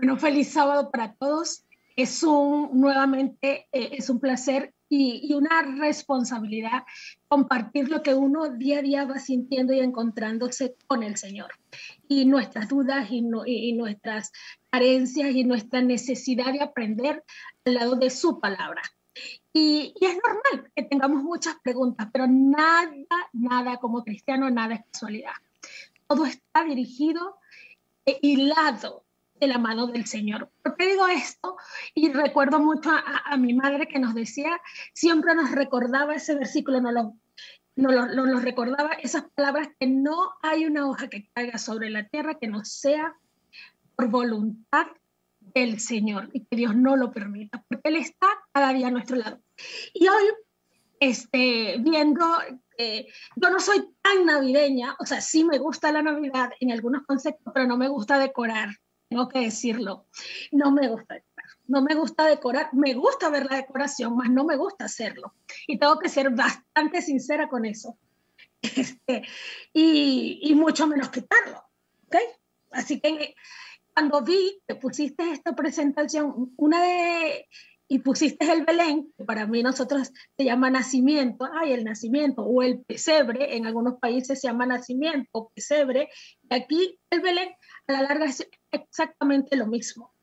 Bueno, feliz sábado para todos. Es un placer y una responsabilidad compartir lo que uno día a día va sintiendo y encontrándose con el Señor. Y nuestras dudas y nuestras carencias y nuestra necesidad de aprender al lado de su palabra. Y es normal que tengamos muchas preguntas, pero nada como cristiano, nada es casualidad. Todo está dirigido hilado de la mano del Señor. ¿Por qué digo esto? Y recuerdo mucho a mi madre que nos decía, siempre nos recordaba ese versículo, nos recordaba esas palabras, que no hay una hoja que caiga sobre la tierra que no sea por voluntad del Señor, y que Dios no lo permita, porque Él está cada día a nuestro lado. Y hoy, viendo, yo no soy tan navideña, o sea, sí me gusta la Navidad en algunos conceptos, pero no me gusta decorar, tengo que decirlo. No me gusta decorar, no me gusta decorar, me gusta ver la decoración, mas no me gusta hacerlo. Y tengo que ser bastante sincera con eso. Y mucho menos quitarlo, ¿ok? Así que cuando vi que pusiste esta presentación, y pusiste el Belén, que para mí nosotros se llama nacimiento, el nacimiento, o el pesebre, en algunos países se llama nacimiento o pesebre, y aquí el Belén a la larga es exactamente lo mismo.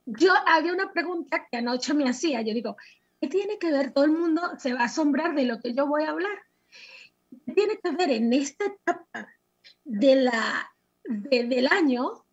Yo había una pregunta que anoche me hacía, yo digo, ¿qué tiene que ver? Todo el mundo se va a asombrar de lo que yo voy a hablar. ¿Qué tiene que ver en esta etapa del año?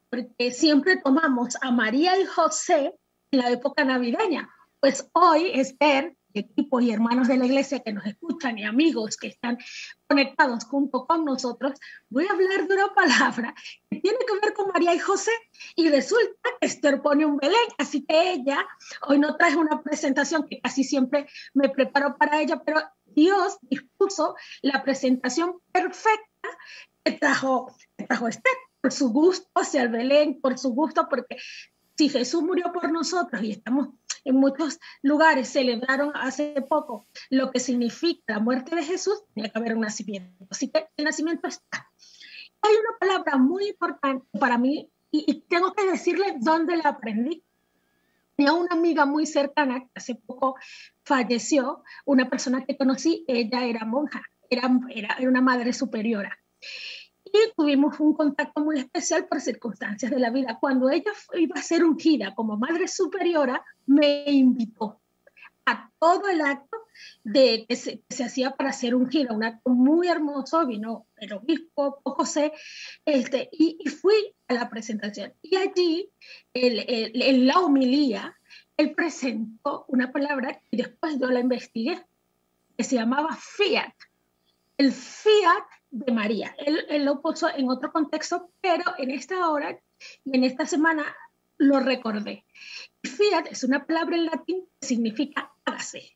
Porque siempre tomamos a María y José en la época navideña. Pues hoy, Esther, equipos y hermanos de la iglesia que nos escuchan y amigos que están conectados junto con nosotros, voy a hablar de una palabra que tiene que ver con María y José, y resulta que Esther pone un Belén, así que ella hoy no trae una presentación que casi siempre me preparo para ella, pero Dios dispuso la presentación perfecta que trajo Esther, por su gusto hacia el Belén, por su gusto, porque si Jesús murió por nosotros y estamos en muchos lugares, celebraron hace poco lo que significa la muerte de Jesús, tenía que haber un nacimiento. Así que el nacimiento está. Hay una palabra muy importante para mí y tengo que decirle dónde la aprendí. Tenía una amiga muy cercana que hace poco falleció, una persona que conocí, ella era monja, era una madre superiora. Y tuvimos un contacto muy especial por circunstancias de la vida. Cuando ella iba a ser ungida como madre superiora, me invitó a todo el acto que se hacía para ser ungida, un acto muy hermoso. Vino el obispo José, y fui a la presentación. Y allí, en la homilía, él presentó una palabra y después yo la investigué, que se llamaba fiat. El fiat de María. Él lo puso en otro contexto, pero en esta hora y en esta semana lo recordé. Fiat es una palabra en latín que significa hágase.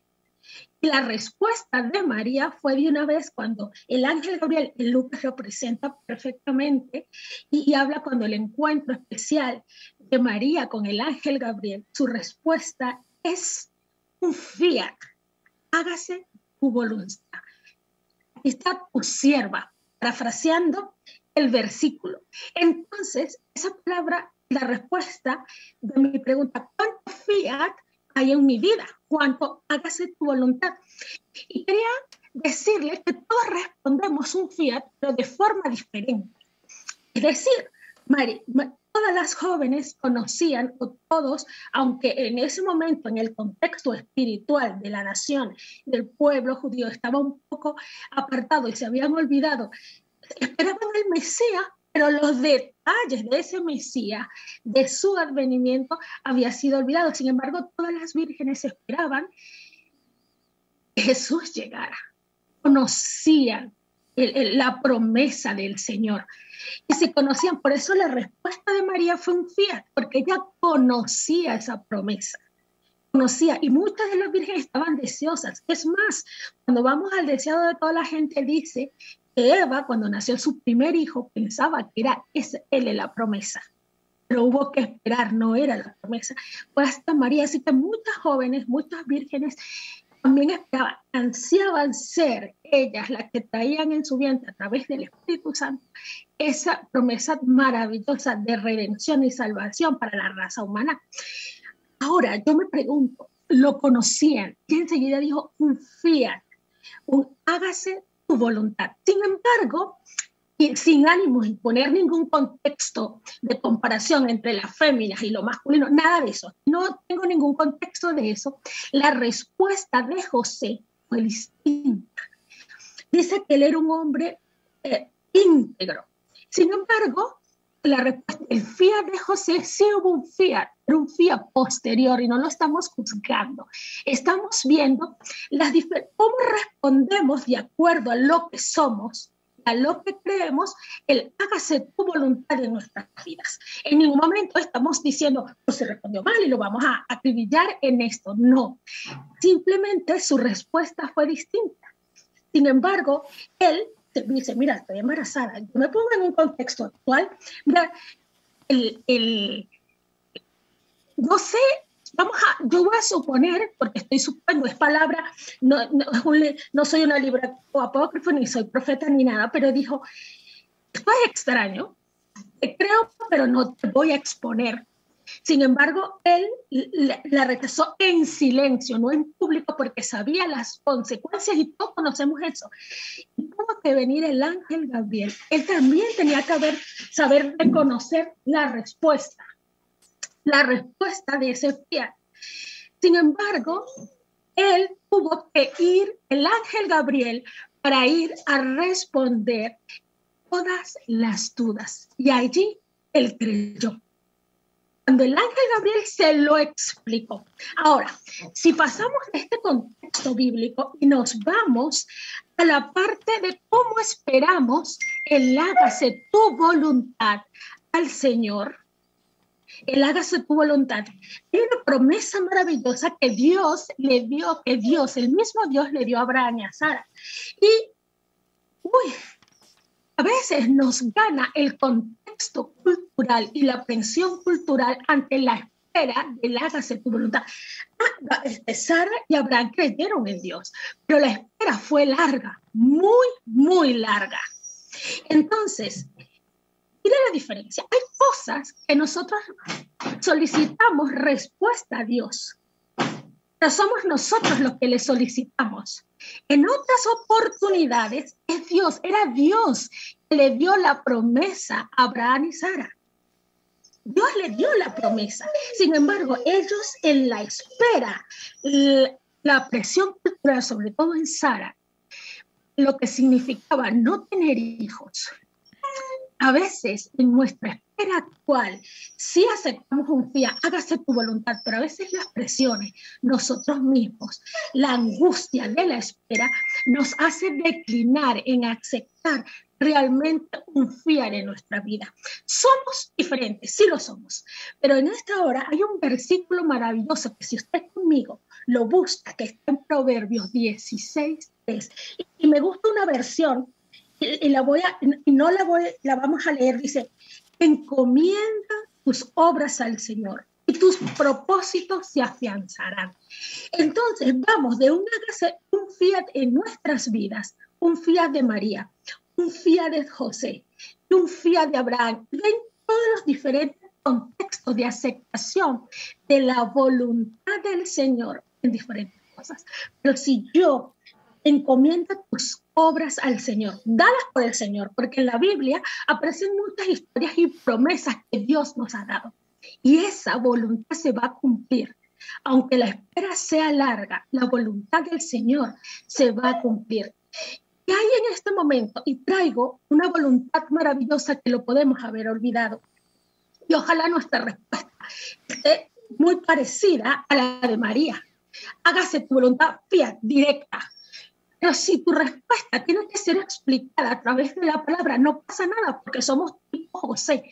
Y la respuesta de María fue de una vez cuando el ángel Gabriel, en Lucas lo presenta perfectamente y habla cuando el encuentro especial de María con el ángel Gabriel, su respuesta es un fiat, hágase tu voluntad. Está tu sierva, parafraseando el versículo. Entonces, esa palabra, la respuesta de mi pregunta, ¿cuánto fiat hay en mi vida? ¿Cuánto hágase tu voluntad? Y quería decirles que todos respondemos un fiat, pero de forma diferente. Es decir, todas las jóvenes conocían, o todos, aunque en ese momento, en el contexto espiritual de la nación, del pueblo judío, estaba un poco apartado y se habían olvidado, esperaban el Mesías, pero los detalles de ese Mesías, de su advenimiento, había sido olvidado. Sin embargo, todas las vírgenes esperaban que Jesús llegara, conocían la promesa del Señor y se conocían. Por eso la respuesta de María fue un fiat, porque ella conocía esa promesa, conocía, y muchas de las vírgenes estaban deseosas. Es más, cuando vamos al deseado de toda la gente, dice que Eva, cuando nació su primer hijo, pensaba que era él la promesa, pero hubo que esperar, no era la promesa, fue hasta María. Así que muchas jóvenes, muchas vírgenes también esperaban, ansiaban ser ellas las que traían en su vientre a través del Espíritu Santo esa promesa maravillosa de redención y salvación para la raza humana. Ahora, yo me pregunto, ¿lo conocían? Y enseguida dijo un fiat, un hágase tu voluntad. Sin embargo, y sin ánimo de poner ningún contexto de comparación entre las féminas y lo masculino, nada de eso. No tengo ningún contexto de eso. La respuesta de José fue distinta. Dice que él era un hombre íntegro. Sin embargo, la respuesta, el fiat de José, sí hubo un fiat, pero un fiat posterior, y no lo estamos juzgando. Estamos viendo cómo respondemos de acuerdo a lo que somos, a lo que creemos, el hágase tu voluntad en nuestras vidas. En ningún momento estamos diciendo, pues se respondió mal y lo vamos a acribillar en esto. No, simplemente su respuesta fue distinta. Sin embargo, él dice, mira, estoy embarazada. Yo me pongo en un contexto actual. Mira, no sé, yo voy a suponer, porque estoy suponiendo, es palabra, no soy una libra o apócrifo, ni soy profeta, ni nada, pero dijo, esto es extraño, te creo, pero no te voy a exponer. Sin embargo, él la rechazó en silencio, no en público, porque sabía las consecuencias y todos conocemos eso. Y tuvo que venir el ángel Gabriel. Él también tenía que saber reconocer la respuesta de ese fiat. Sin embargo, él tuvo que ir, el ángel Gabriel, para ir a responder todas las dudas. Y allí él creyó. Cuando el ángel Gabriel se lo explicó. Ahora, si pasamos de este contexto bíblico y nos vamos a la parte de cómo esperamos el hágase tu voluntad al Señor, el hágase tu voluntad. Hay una promesa maravillosa que Dios le dio, el mismo Dios le dio a Abraham y a Sara. Y, a veces nos gana el contexto cultural y la presión cultural ante la espera del hágase tu voluntad. Sara y Abraham creyeron en Dios, pero la espera fue larga, muy, muy larga. Entonces, mira la diferencia. Hay cosas que nosotros solicitamos respuesta a Dios, pero somos nosotros los que le solicitamos. En otras oportunidades, era Dios que le dio la promesa a Abraham y Sara. Dios le dio la promesa. Sin embargo, ellos en la espera, la presión cultural, sobre todo en Sara, lo que significaba no tener hijos. A veces, en nuestra espera actual, sí aceptamos un fiat, hágase tu voluntad, pero a veces las presiones, nosotros mismos, la angustia de la espera, nos hace declinar en aceptar realmente un fiat en nuestra vida. Somos diferentes, sí lo somos, pero en esta hora hay un versículo maravilloso que si usted conmigo lo busca, que está en Proverbios 16:3, y me gusta una versión, la vamos a leer, dice, encomienda tus obras al Señor y tus propósitos se afianzarán. Entonces vamos de un fiat en nuestras vidas, un fiat de María, un fiat de José y un fiat de Abraham, en todos los diferentes contextos de aceptación de la voluntad del Señor en diferentes cosas. Pero si yo encomienda tus obras al Señor, dalas por el Señor, porque en la Biblia aparecen muchas historias y promesas que Dios nos ha dado. Y esa voluntad se va a cumplir. Aunque la espera sea larga, la voluntad del Señor se va a cumplir. Y hay en este momento, y traigo una voluntad maravillosa que lo podemos haber olvidado. Y ojalá nuestra respuesta esté muy parecida a la de María. Hágase tu voluntad fiat, directa. Pero si tu respuesta tiene que ser explicada a través de la palabra, no pasa nada, porque somos tipo José,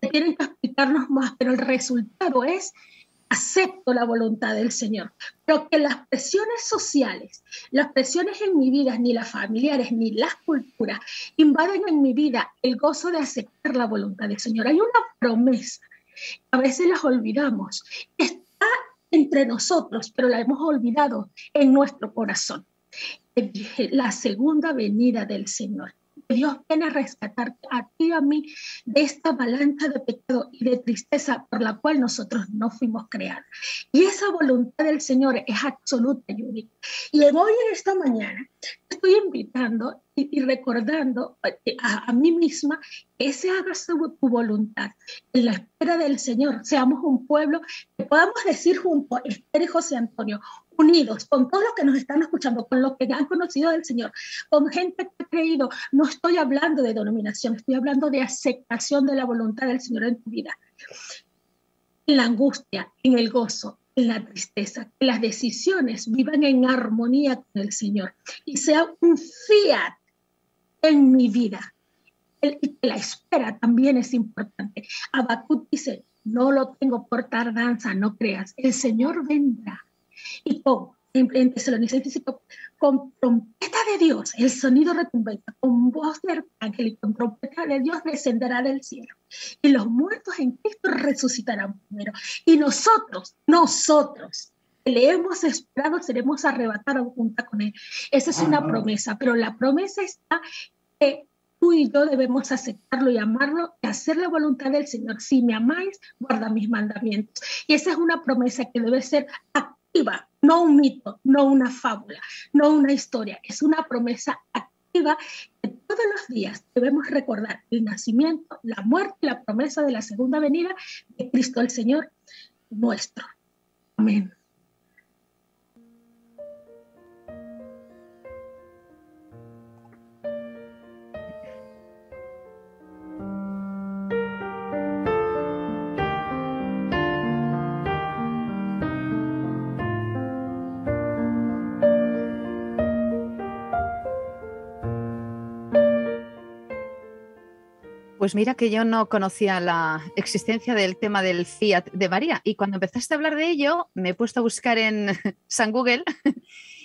que tienen que explicarnos más, pero el resultado es, acepto la voluntad del Señor. Pero que las presiones sociales, las presiones en mi vida, ni las familiares, ni las culturas, invaden en mi vida el gozo de aceptar la voluntad del Señor. Hay una promesa, a veces las olvidamos, está entre nosotros, pero la hemos olvidado en nuestro corazón. La segunda venida del Señor. Dios viene a rescatar a ti y a mí de esta avalancha de pecado y de tristeza por la cual nosotros no fuimos creados. Y esa voluntad del Señor es absoluta, Yuri. Y hoy, en esta mañana, estoy invitando y recordando a mí misma que se haga tu voluntad en la espera del Señor. Seamos un pueblo que podamos decir juntos, Esther y José Antonio, unidos con todos los que nos están escuchando, con los que han conocido del Señor, con gente que ha creído. No estoy hablando de denominación, estoy hablando de aceptación de la voluntad del Señor en tu vida. En la angustia, en el gozo, en la tristeza, que las decisiones vivan en armonía con el Señor y sea un fiat en mi vida. Y la espera también es importante. Habacuc dice, no lo tengo por tardanza, no creas, el Señor vendrá. Y en Tesalonicenses dice, con trompeta de Dios, el sonido retumbante, con voz de arcángel y con trompeta de Dios descenderá del cielo. Y los muertos en Cristo resucitarán primero. Y nosotros, que le hemos esperado, seremos arrebatados junto con Él. Esa es una promesa, pero la promesa está que tú y yo debemos aceptarlo y amarlo y hacer la voluntad del Señor. Si me amáis, guarda mis mandamientos. Y esa es una promesa que debe ser activa, no un mito, no una fábula, no una historia. Es una promesa activa que todos los días debemos recordar el nacimiento, la muerte y la promesa de la segunda venida de Cristo el Señor nuestro. Amén. Pues mira que yo no conocía la existencia del tema del fiat de María y cuando empezaste a hablar de ello me he puesto a buscar en San Google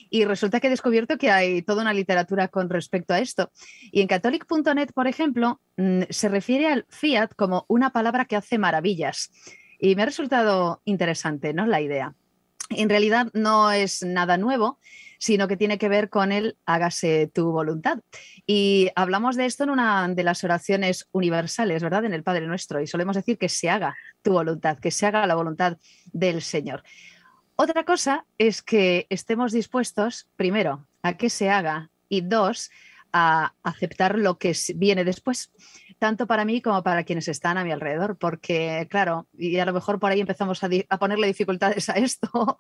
y resulta que he descubierto que hay toda una literatura con respecto a esto. Y en catholic.net, por ejemplo, se refiere al fiat como una palabra que hace maravillas y me ha resultado interesante, ¿no?, la idea. En realidad no es nada nuevo, sino que tiene que ver con el hágase tu voluntad. Y hablamos de esto en una de las oraciones universales, ¿verdad?, en el Padre Nuestro, y solemos decir que se haga tu voluntad, que se haga la voluntad del Señor. Otra cosa es que estemos dispuestos, primero, a que se haga y dos, a aceptar lo que viene después, tanto para mí como para quienes están a mi alrededor, porque, claro, y a lo mejor por ahí empezamos a ponerle dificultades a esto.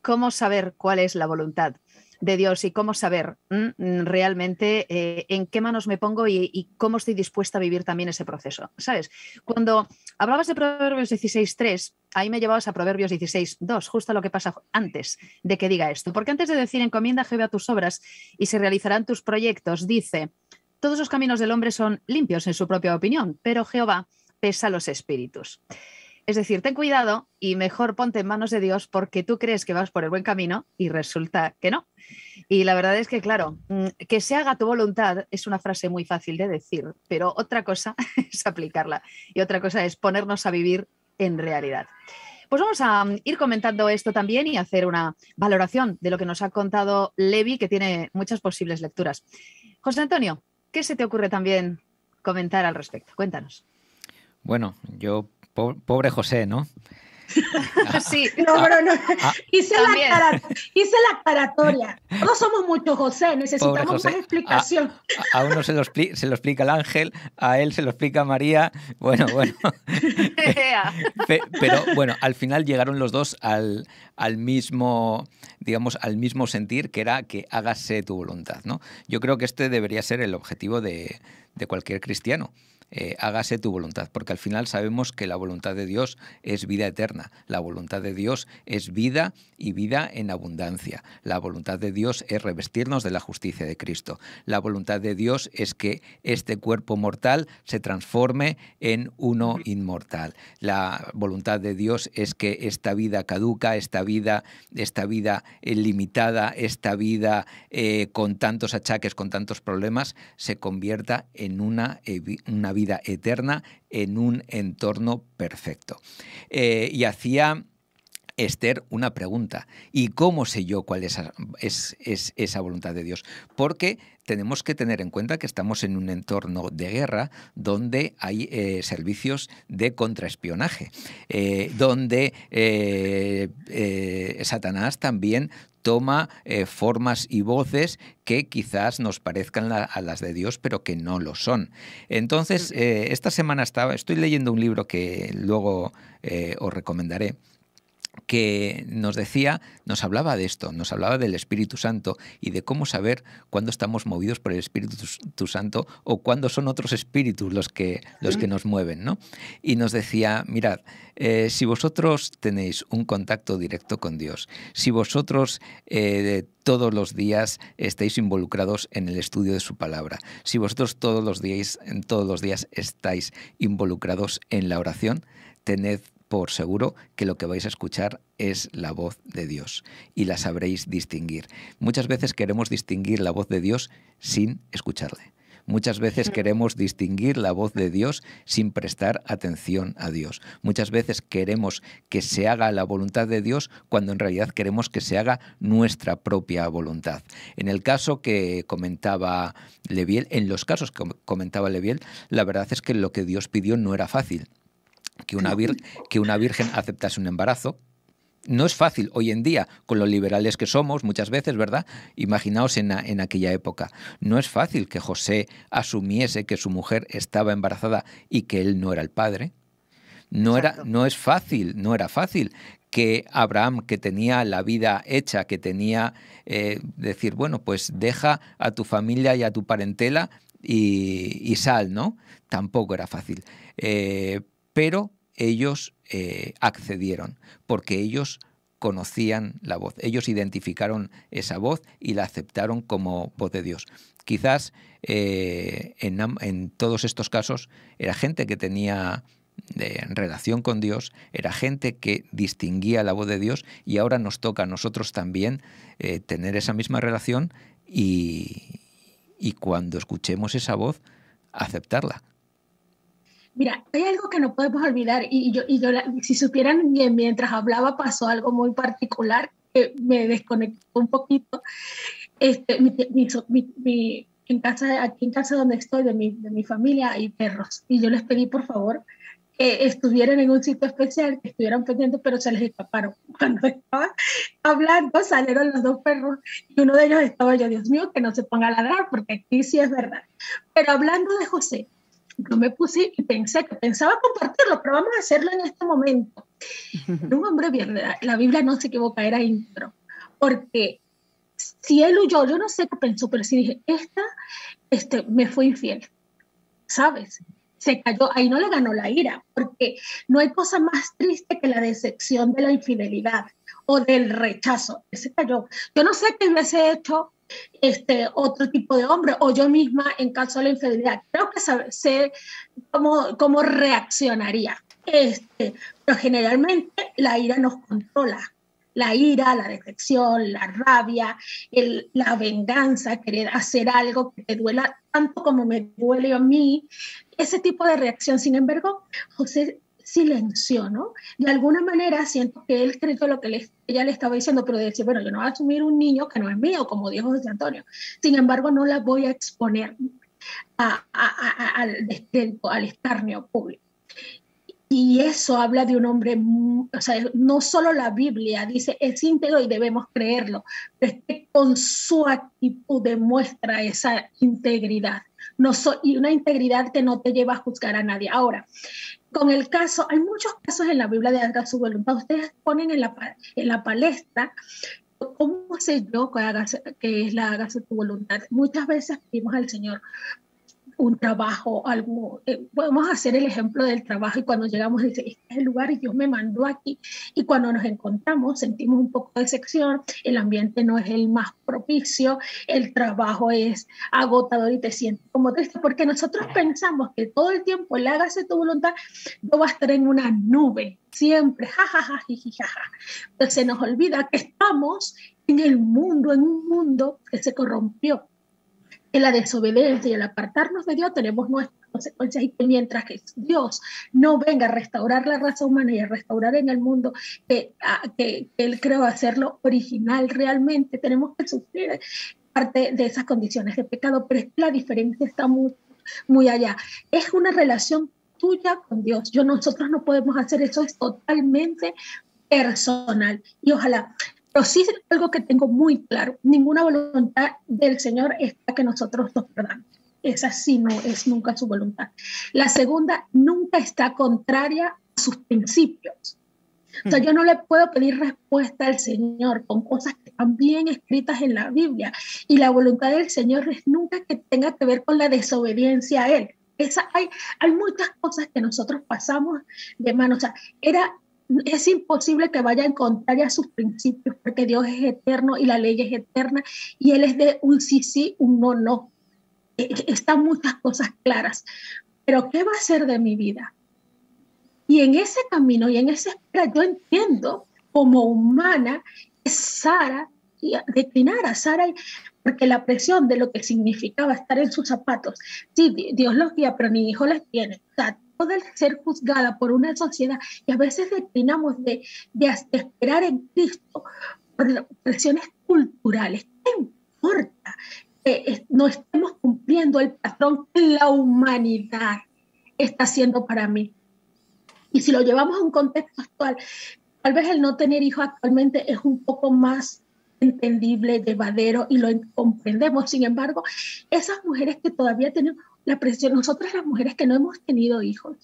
¿Cómo saber cuál es la voluntad de Dios y cómo saber realmente en qué manos me pongo y cómo estoy dispuesta a vivir también ese proceso? ¿Sabes? Cuando hablabas de Proverbios 16.3, ahí me llevabas a Proverbios 16.2, justo lo que pasa antes de que diga esto. Porque antes de decir encomienda a Jehová tus obras y se realizarán tus proyectos, dice, todos los caminos del hombre son limpios en su propia opinión, pero Jehová pesa los espíritus. Es decir, ten cuidado y mejor ponte en manos de Dios porque tú crees que vas por el buen camino y resulta que no. Y la verdad es que, claro, que se haga tu voluntad es una frase muy fácil de decir, pero otra cosa es aplicarla y otra cosa es ponernos a vivir en realidad. Pues vamos a ir comentando esto también y hacer una valoración de lo que nos ha contado Levi, que tiene muchas posibles lecturas. José Antonio, ¿qué se te ocurre también comentar al respecto? Cuéntanos. Bueno, yo... Pobre José, ¿no? Sí, no. Hice la aclaratoria. Todos somos muchos José, necesitamos José. Más explicación. A uno se lo explica el ángel, a él se lo explica María. Bueno. Pero bueno, al final llegaron los dos al mismo, digamos, al mismo sentir, que era que hágase tu voluntad, ¿no? Yo creo que este debería ser el objetivo de cualquier cristiano. Hágase tu voluntad, porque al final sabemos que la voluntad de Dios es vida eterna, la voluntad de Dios es vida y vida en abundancia, la voluntad de Dios es revestirnos de la justicia de Cristo, la voluntad de Dios es que este cuerpo mortal se transforme en uno inmortal, la voluntad de Dios es que esta vida caduca, esta vida limitada, esta vida con tantos achaques, con tantos problemas, se convierta en una vida eterna en un entorno perfecto. Y hacía Esther una pregunta. ¿Y cómo sé yo cuál es esa voluntad de Dios? Porque tenemos que tener en cuenta que estamos en un entorno de guerra donde hay servicios de contraespionaje, donde Satanás también toma formas y voces que quizás nos parezcan a las de Dios, pero que no lo son. Entonces, esta semana estoy leyendo un libro que luego os recomendaré, que nos hablaba de esto, nos hablaba del Espíritu Santo y de cómo saber cuándo estamos movidos por el Espíritu Santo o cuándo son otros espíritus los que nos mueven, ¿no? Y nos decía, mirad, si vosotros tenéis un contacto directo con Dios, si vosotros todos los días estáis involucrados en el estudio de su palabra, si vosotros todos los días estáis involucrados en la oración, tened por seguro que lo que vais a escuchar es la voz de Dios y la sabréis distinguir. Muchas veces queremos distinguir la voz de Dios sin escucharle. Muchas veces queremos distinguir la voz de Dios sin prestar atención a Dios. Muchas veces queremos que se haga la voluntad de Dios cuando en realidad queremos que se haga nuestra propia voluntad. En el caso que comentaba Leviel, en los casos que comentaba Leviel, la verdad es que lo que Dios pidió no era fácil. Que una virgen aceptase un embarazo. No es fácil hoy en día, con lo liberales que somos muchas veces, ¿verdad? Imaginaos en aquella época. No es fácil que José asumiese que su mujer estaba embarazada y que él no era el padre. No era fácil que Abraham, que tenía la vida hecha, que tenía decir, bueno, pues deja a tu familia y a tu parentela y sal, ¿no? Tampoco era fácil. Pero ellos accedieron porque ellos conocían la voz. Ellos identificaron esa voz y la aceptaron como voz de Dios. Quizás en todos estos casos era gente que tenía relación con Dios, era gente que distinguía la voz de Dios y ahora nos toca a nosotros también tener esa misma relación y cuando escuchemos esa voz, aceptarla. Mira, hay algo que no podemos olvidar si supieran que mientras hablaba pasó algo muy particular que me desconectó un poquito. Aquí en casa donde estoy, de mi familia, hay perros y yo les pedí por favor que estuvieran en un sitio especial, que estuvieran pendientes, pero se les escaparon. Cuando estaba hablando salieron los dos perros y uno de ellos estaba yo, Dios mío, que no se ponga a ladrar porque aquí sí es verdad. Pero hablando de José, yo me puse y pensaba compartirlo, pero vamos a hacerlo en este momento. Era un hombre bien, la Biblia no se equivoca, era íntegro, porque si él huyó, yo no sé qué pensó, pero sí dije, me fue infiel, ¿sabes? Se cayó, ahí no le ganó la ira, porque no hay cosa más triste que la decepción de la infidelidad o del rechazo. Se cayó. Yo no sé qué hubiese hecho otro tipo de hombre o yo misma en caso de la infidelidad. Creo que sé cómo reaccionaría. Pero generalmente la ira nos controla. La ira, la decepción, la rabia, la venganza, querer hacer algo que te duela tanto como me duele a mí, ese tipo de reacción. Sin embargo, José silenció, ¿no? De alguna manera siento que él creyó lo que ella le estaba diciendo, pero decía, bueno, yo no voy a asumir un niño que no es mío, como dijo José Antonio. Sin embargo, no la voy a exponer al descrédito, al escarnio público. Y eso habla de un hombre, o sea, no solo la Biblia dice es íntegro y debemos creerlo, pero es que con su actitud demuestra esa integridad. Y una integridad que no te lleva a juzgar a nadie. Ahora, con el caso, hay muchos casos en la Biblia de haga su voluntad. Ustedes ponen en la palestra, ¿cómo sé yo que es la hágase tu voluntad? Muchas veces pedimos al Señor un trabajo, algo, podemos hacer el ejemplo del trabajo y cuando llegamos dice, este es el lugar y Dios me mandó aquí, y cuando nos encontramos sentimos un poco de decepción, el ambiente no es el más propicio, el trabajo es agotador y te sientes como triste, porque nosotros pensamos que todo el tiempo el hágase tu voluntad, yo voy a estar en una nube, siempre, jajaja, jijijaja, pero se nos olvida que estamos en un mundo que se corrompió. En la desobediencia y el apartarnos de Dios tenemos nuestras consecuencias, y que mientras que Dios no venga a restaurar la raza humana y a restaurar en el mundo que Él creó, hacerlo original realmente, tenemos que sufrir parte de esas condiciones de pecado, pero es que la diferencia está muy, muy allá. Es una relación tuya con Dios. Nosotros no podemos hacer eso, es totalmente personal. Y ojalá, pero sí algo que tengo muy claro, ninguna voluntad del Señor está que nosotros nos perdamos. Esa sí no es nunca su voluntad. La segunda, nunca está contraria a sus principios. O sea, yo no le puedo pedir respuesta al Señor con cosas que están bien escritas en la Biblia. Y la voluntad del Señor es nunca que tenga que ver con la desobediencia a Él. Hay muchas cosas que nosotros pasamos de mano. O sea, es imposible que vaya en contraria a sus principios, porque Dios es eterno y la ley es eterna, y Él es de un sí, sí, un no, no. Están muchas cosas claras. Pero ¿qué va a ser de mi vida? Y en ese camino y en esa espera yo entiendo como humana que Sara, declinar a Sara, porque la presión de lo que significaba estar en sus zapatos, sí, Dios los guía, pero ni hijo les tiene. O sea, todo el ser juzgada por una sociedad, y a veces declinamos de esperar en Cristo por presiones culturales. ¿Qué importa que no estemos cumpliendo el patrón que la humanidad está haciendo para mí? Y si lo llevamos a un contexto actual, tal vez el no tener hijos actualmente es un poco más entendible, llevadero, y lo comprendemos. Sin embargo, esas mujeres que todavía tienen la presión, nosotras las mujeres que no hemos tenido hijos,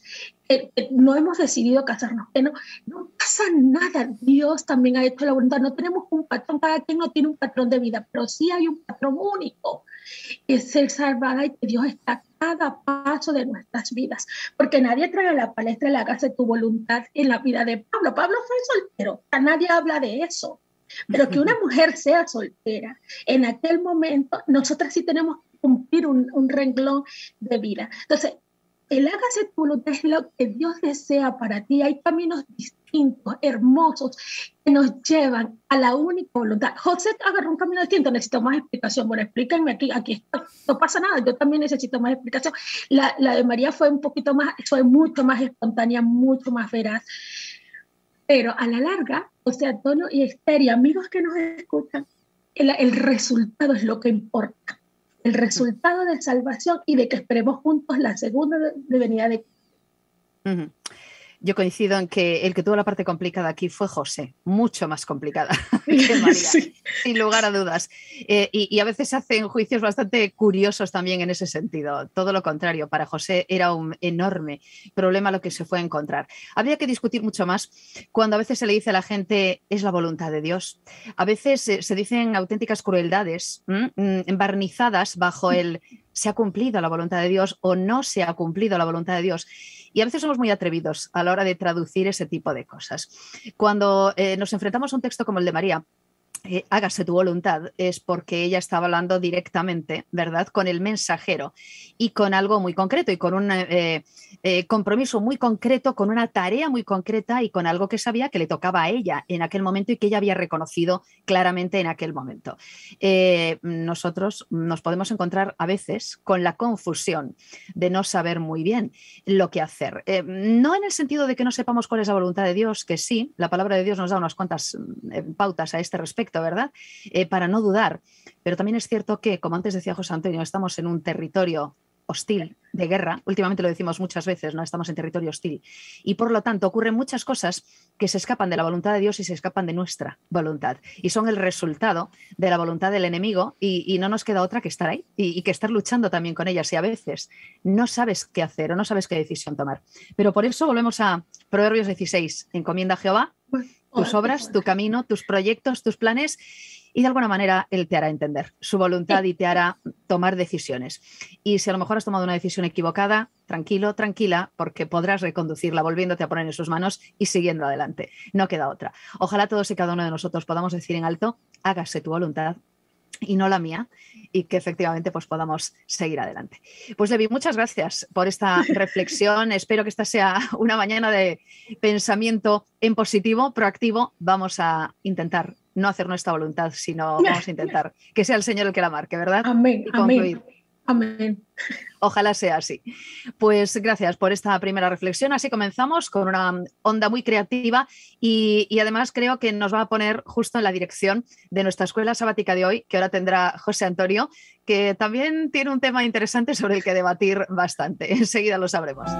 que no hemos decidido casarnos, que no pasa nada, Dios también ha hecho la voluntad, no tenemos un patrón, cada quien no tiene un patrón de vida, pero sí hay un patrón único, que es ser salvada, y que Dios está a cada paso de nuestras vidas, porque nadie trae a la palestra la hágase tu voluntad en la vida de Pablo. Pablo fue soltero, nadie habla de eso, pero que una mujer sea soltera, en aquel momento, nosotras sí tenemos que cumplir un renglón de vida. Entonces, el hágase tu voluntad es lo que Dios desea para ti. Hay caminos distintos, hermosos, que nos llevan a la única voluntad. José agarró un camino distinto, necesito más explicación. Bueno, explíquenme aquí está, no pasa nada, yo también necesito más explicación. La de María fue fue mucho más espontánea, mucho más veraz. Pero a la larga, José Antonio y Esther y amigos que nos escuchan, el resultado es lo que importa. El resultado de salvación y de que esperemos juntos la segunda venida de Cristo. Yo coincido en que el que tuvo la parte complicada aquí fue José, mucho más complicada que María, sí, sin lugar a dudas. Y a veces se hacen juicios bastante curiosos también en ese sentido. Todo lo contrario, para José era un enorme problema lo que se fue a encontrar. Habría que discutir mucho más cuando a veces se le dice a la gente es la voluntad de Dios. A veces se dicen auténticas crueldades embarnizadas bajo el se ha cumplido la voluntad de Dios o no se ha cumplido la voluntad de Dios. Y a veces somos muy atrevidos a la hora de traducir ese tipo de cosas. Cuando nos enfrentamos a un texto como el de María, hágase tu voluntad, es porque ella estaba hablando directamente, ¿verdad?, con el mensajero y con algo muy concreto y con un compromiso muy concreto, con una tarea muy concreta y con algo que sabía que le tocaba a ella en aquel momento y que ella había reconocido claramente en aquel momento. Nosotros nos podemos encontrar a veces con la confusión de no saber muy bien lo que hacer. No en el sentido de que no sepamos cuál es la voluntad de Dios, que sí, la palabra de Dios nos da unas cuantas pautas a este respecto, ¿verdad? Para no dudar. Pero también es cierto que, como antes decía José Antonio, estamos en un territorio hostil, de guerra. Últimamente lo decimos muchas veces, ¿no? Estamos en territorio hostil. Y por lo tanto ocurren muchas cosas que se escapan de la voluntad de Dios y se escapan de nuestra voluntad. Y son el resultado de la voluntad del enemigo y no nos queda otra que estar ahí y que estar luchando también con ellas. Y a veces no sabes qué hacer o no sabes qué decisión tomar. Pero por eso volvemos a Proverbios 16. Encomienda a Jehová tus obras, tu camino, tus proyectos, tus planes, y de alguna manera Él te hará entender su voluntad y te hará tomar decisiones. Y si a lo mejor has tomado una decisión equivocada, tranquilo, tranquila, porque podrás reconducirla volviéndote a poner en sus manos y siguiendo adelante. No queda otra. Ojalá todos y cada uno de nosotros podamos decir en alto, hágase tu voluntad y no la mía, y que efectivamente pues podamos seguir adelante. Pues Levi, muchas gracias por esta reflexión. Espero que esta sea una mañana de pensamiento en positivo, proactivo. Vamos a intentar no hacer nuestra voluntad, sino vamos a intentar que sea el Señor el que la marque, ¿verdad? Amén, y concluir. amén. Amén. Ojalá sea así. Pues gracias por esta primera reflexión. Así comenzamos con una onda muy creativa y además creo que nos va a poner justo en la dirección de nuestra escuela sabática de hoy, que ahora tendrá José Antonio, que también tiene un tema interesante sobre el que debatir bastante. Enseguida lo sabremos.